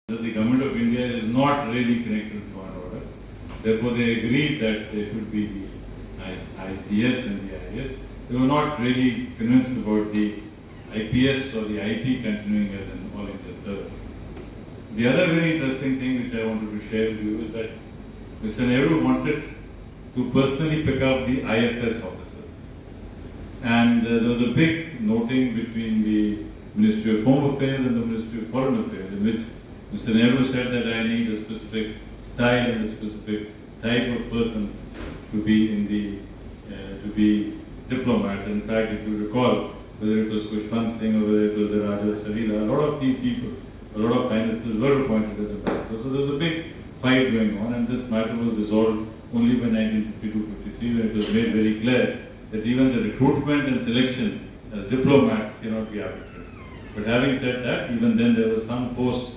The government of India is not really connected to law and order. Therefore, they agreed that there should be the ICS and the IAS. They were not really convinced about the IPS or the IP continuing as an all India service. The other very interesting thing which I wanted to share with you is that Mr. Nehru wanted to personally pick up the IFS officers. And there was a big noting between the Ministry of Home Affairs and the Ministry of Foreign Affairs, in which Mr. Nehru said that I need a specific style and a specific type of persons to be in the to be diplomats. In fact, if you recall, whether it was Khushwant Singh or whether it was the Raja Sarila, a lot of these people, a lot of ministers were appointed as ambassadors. So there was a big fight going on, and this matter was resolved only by 1952-53, when it was made very clear that even the recruitment and selection as diplomats cannot be arbitrary. But having said that, even then there was some posts,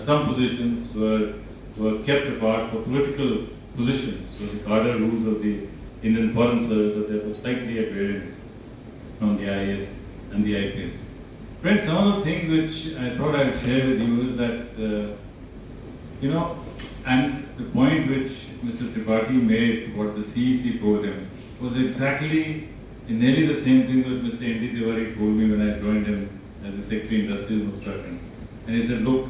some positions were kept apart for political positions. So the cadre rules of the Indian Foreign Service were therefore slightly at variance from the IAS and the IPS. Friends, some of the things which I thought I would share with you is that, and the point which Mr. Tripathi made, what the CEC told him, was exactly nearly the same thing that Mr. N.D. Tiwari told me when I joined him as the Secretary Industries and Construction. And he said, look,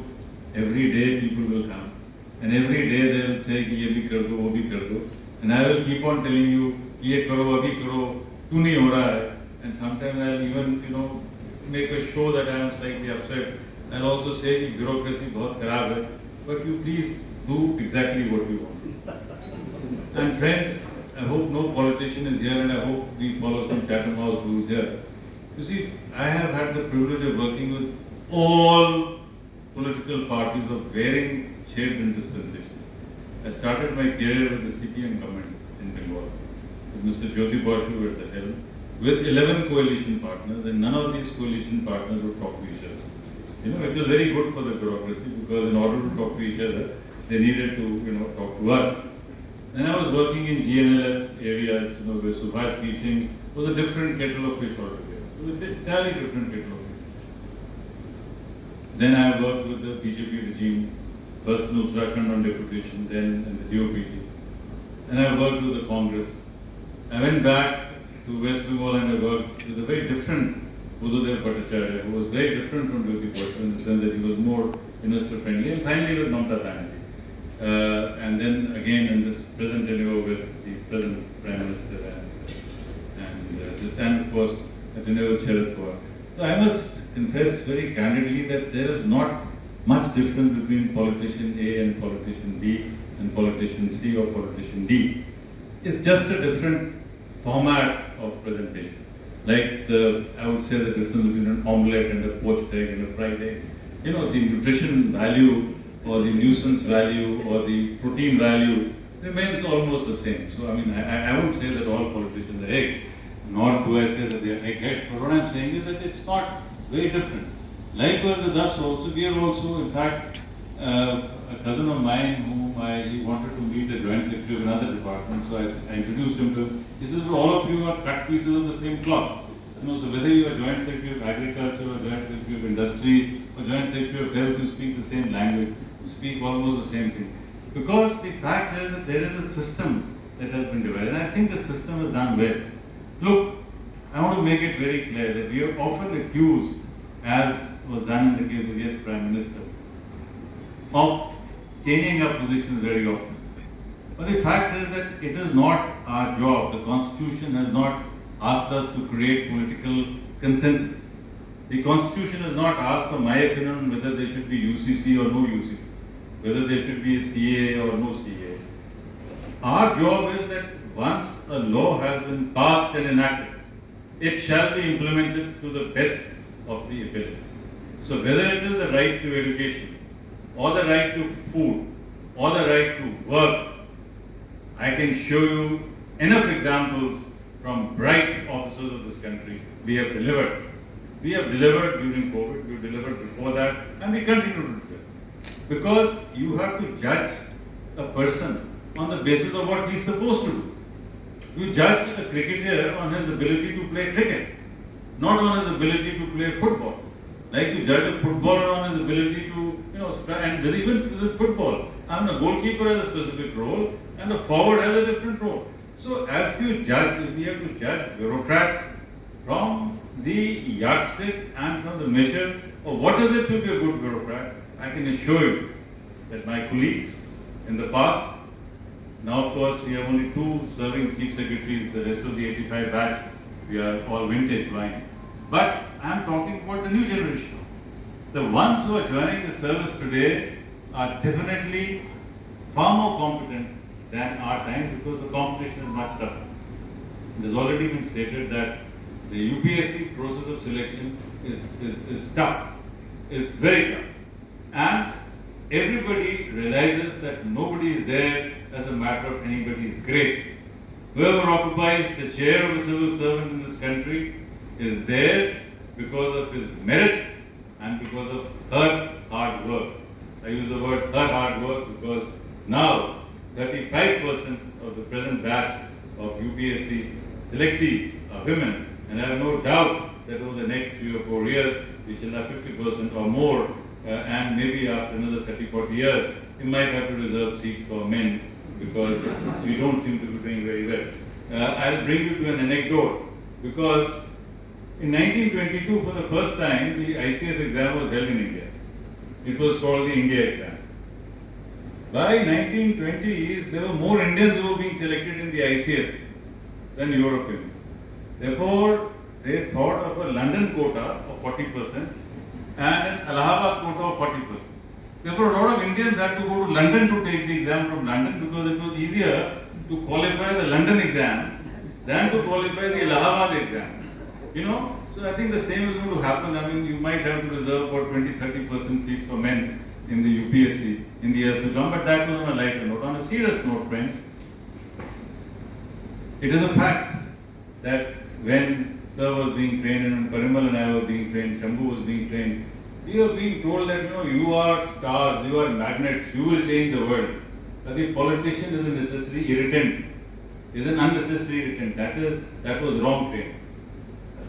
every day people will come, and every day they will say, ye bhi kar do, wo bhi kar do. And I will keep on telling you, ye karo, abhi karo, tu nahi ho raha hai. And sometimes I will even, make a show that I am slightly upset. I'll also say that bureaucracy bahut kharab hai, but you please do exactly what you want. And friends, I hope no politician is here, and I hope we follow some cat and mouse rules here. You see, I have had the privilege of working with all political parties of varying shapes and dispensations. I started my career with the CPM government in Bengal, with Mr. Jyoti Basu at the helm, with 11 coalition partners, and none of these coalition partners would talk to each other. It was very good for the bureaucracy, because in order to talk to each other, they needed to, talk to us. And I was working in GNLF areas, where Suhash Borkar was a different kettle of fish altogether. It was an entirely different kettle of fish. Then I worked with the BJP regime, first in Uttarakhand on deputation, then in the DOPT. And I worked with the Congress. I went back to West Bengal and I worked with a very different Buddhadev Bhattacharya, who was very different from Jyoti Basu in the sense that he was more investor friendly, and finally with Mamata Banerjee. And then again in this present tenure with the present Prime Minister and of course the tenure with Sharad Pawar. So I must confess very candidly that there is not much difference between politician A and politician B and politician C or politician D. It's just a different format of presentation. Like I would say the difference between an omelette and a poached egg and a fried egg. The nutrition value or the nuisance value or the protein value remains almost the same. So I would say that all politicians are eggs, nor do I say that they are eggheads. But what I'm saying is that it's not very different. Likewise with us also, we are also, in fact, a cousin of mine whom he wanted to meet the joint secretary of another department, so I introduced him to him. He says, well, all of you are cut pieces of the same cloth. So whether you are joint secretary of agriculture or joint secretary of industry or joint secretary of health, you speak the same language, you speak almost the same thing. Because the fact is that there is a system that has been devised, and I think the system is done well. Look, I want to make it very clear that we are often accused, as was done in the case of yes Prime Minister, of changing our positions very often. But the fact is that it is not our job. The Constitution has not asked us to create political consensus. The Constitution has not asked for my opinion on whether there should be UCC or no UCC, whether there should be a CA or no CA. Our job is that once a law has been passed and enacted, it shall be implemented to the best of the ability. So whether it is the right to education, or the right to food, or the right to work, I can show you enough examples from bright officers of this country. We have delivered. We have delivered during COVID, we have delivered before that, and we continue to deliver. Because you have to judge a person on the basis of what he is supposed to do. You judge a cricketer on his ability to play cricket, not on his ability to play football. Like you judge a footballer on his ability to, and even with football, the goalkeeper has a specific role and the forward has a different role. So as you judge, we have to judge bureaucrats from the yardstick and from the measure of what is it to be a good bureaucrat. I can assure you that my colleagues in the past, now of course we have only 2 serving chief secretaries, the rest of the 85 batch, we are all vintage wine. But I am talking about the new generation. The ones who are joining the service today are definitely far more competent than our time because the competition is much tougher. It has already been stated that the UPSC process of selection is tough, is very tough. And everybody realizes that nobody is there as a matter of anybody's grace. Whoever occupies the chair of a civil servant in this country is there because of his merit and because of her hard work. I use the word her hard work because now 35% of the present batch of UPSC selectees are women, and I have no doubt that over the next 3 or 4 years we shall have 50% or more, and maybe after another 30-40 years we might have to reserve seats for men because we don't seem to be doing very well. I'll bring you to an anecdote because in 1922 for the first time the ICS exam was held in India. It was called the India exam. By 1920s, there were more Indians who were being selected in the ICS than Europeans. Therefore, they thought of a London quota of 40% and an Allahabad quota of 40%. Therefore, a lot of Indians had to go to London to take the exam from London because it was easier to qualify the London exam than to qualify the Allahabad exam. So I think the same is going to happen. You might have to reserve about 20-30% seats for men in the UPSC in the years to come, but that was on a lighter note. On a serious note, friends, it is a fact that when Sir was being trained and when Parimal and I were being trained, Shambhu was being trained, we were being told that you are stars, you are magnets, you will change the world. But the politician is a necessary irritant, is an unnecessary irritant. That was wrong training.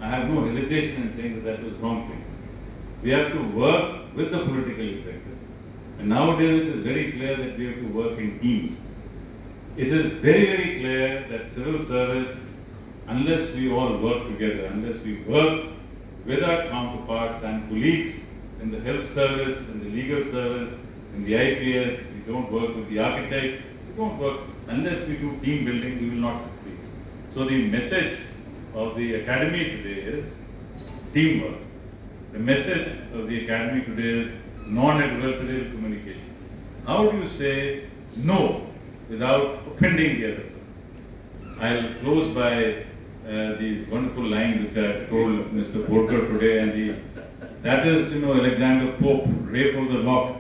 I have no hesitation in saying that was wrong training. We have to work with the political executive. And nowadays it is very clear that we have to work in teams. It is very, very clear that civil service, unless we all work together, unless we work with our counterparts and colleagues in the health service, in the legal service, in the IPS, we don't work with the architects, we don't work, unless we do team building, we will not succeed. So the message of the academy today is teamwork. The message of the academy today is non-adversarial communication. How do you say no without offending the other person? I'll close by these wonderful lines which I told Mr. Borkar today, and that is, Alexander Pope, Rape of the Lock,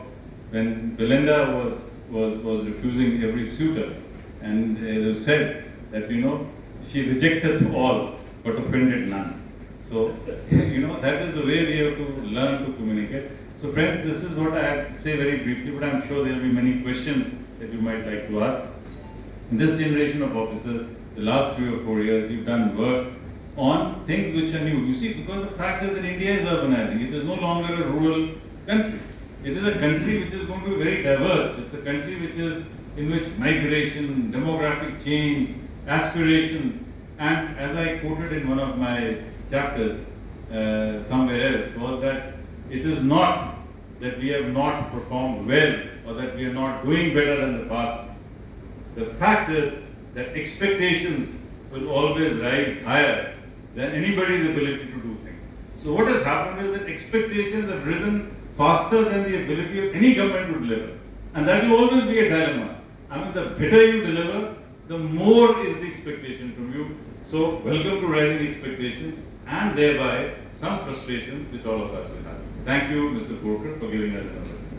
when Belinda was refusing every suitor, and it was said that, she rejecteth all but offended none. So, that is the way we have to learn to communicate. So friends, this is what I have to say very briefly, but I'm sure there will be many questions that you might like to ask. In this generation of officers, the last 3 or 4 years, we've done work on things which are new. You see, because the fact is that India is urbanizing. It is no longer a rural country. It is a country which is going to be very diverse. It's a country in which migration, demographic change, aspirations, and as I quoted in one of my chapters somewhere else, was that it is not that we have not performed well or that we are not doing better than the past. The fact is that expectations will always rise higher than anybody's ability to do things. So what has happened is that expectations have risen faster than the ability of any government to deliver. And that will always be a dilemma. The better you deliver, the more is the expectation from you. So welcome to rising expectations and thereby some frustrations which all of us will have. Thank you, Mr. Borkar, for giving us an opportunity.